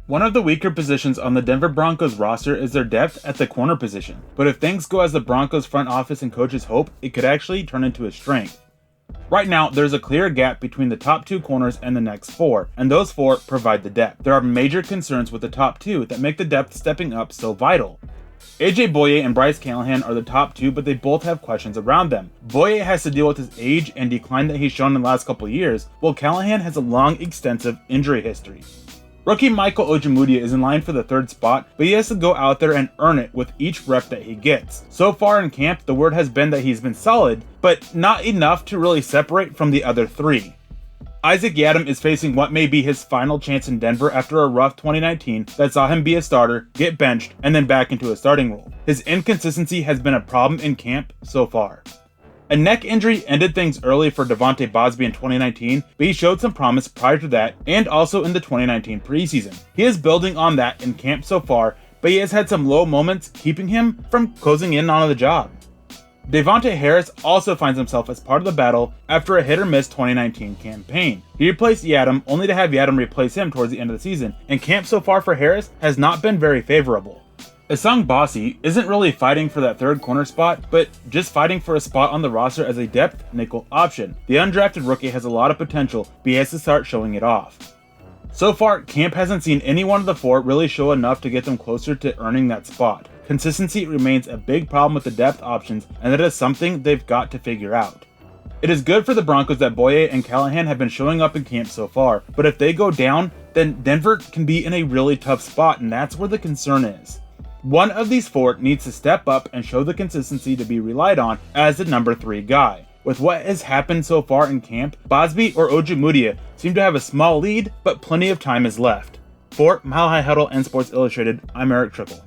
One of the weaker positions on the Denver Broncos roster is their depth at the corner position, but if things go as the Broncos front office and coaches hope, it could actually turn into a strength. Right now, there's a clear gap between the top 2 corners and the next 4, and those 4 provide the depth. There are major concerns with the top 2 that make the depth stepping up so vital. AJ Bouye and Bryce Callahan are the top 2, but they both have questions around them. Bouye has to deal with his age and decline that he's shown in the last couple years, while Callahan has a long, extensive injury history. Rookie Michael Ojemudia is in line for the 3rd spot, but he has to go out there and earn it with each rep that he gets. So far in camp, the word has been that he's been solid, but not enough to really separate from the other 3. Isaac Yiadom is facing what may be his final chance in Denver after a rough 2019 that saw him be a starter, get benched, and then back into a starting role. His inconsistency has been a problem in camp so far. A neck injury ended things early for Devontae Bosby in 2019, but he showed some promise prior to that and also in the 2019 preseason. He is building on that in camp so far, but he has had some low moments keeping him from closing in on the job. Devontae Harris also finds himself as part of the battle after a hit-or-miss 2019 campaign. He replaced Yiadom only to have Yiadom replace him towards the end of the season, and camp so far for Harris has not been very favorable. Essang Bossi isn't really fighting for that 3rd corner spot, but just fighting for a spot on the roster as a depth nickel option. The undrafted rookie has a lot of potential, but he has to start showing it off. So far, camp hasn't seen any one of the 4 really show enough to get them closer to earning that spot. Consistency remains a big problem with the depth options, and that is something they've got to figure out. It is good for the Broncos that Bouye and Callahan have been showing up in camp so far, but if they go down, then Denver can be in a really tough spot, and that's where the concern is. One of these 4 needs to step up and show the consistency to be relied on as the number 3 guy. With what has happened so far in camp, Bosby or Ojemudia seem to have a small lead, but plenty of time is left. For Mile High Huddle and Sports Illustrated, I'm Eric Triple.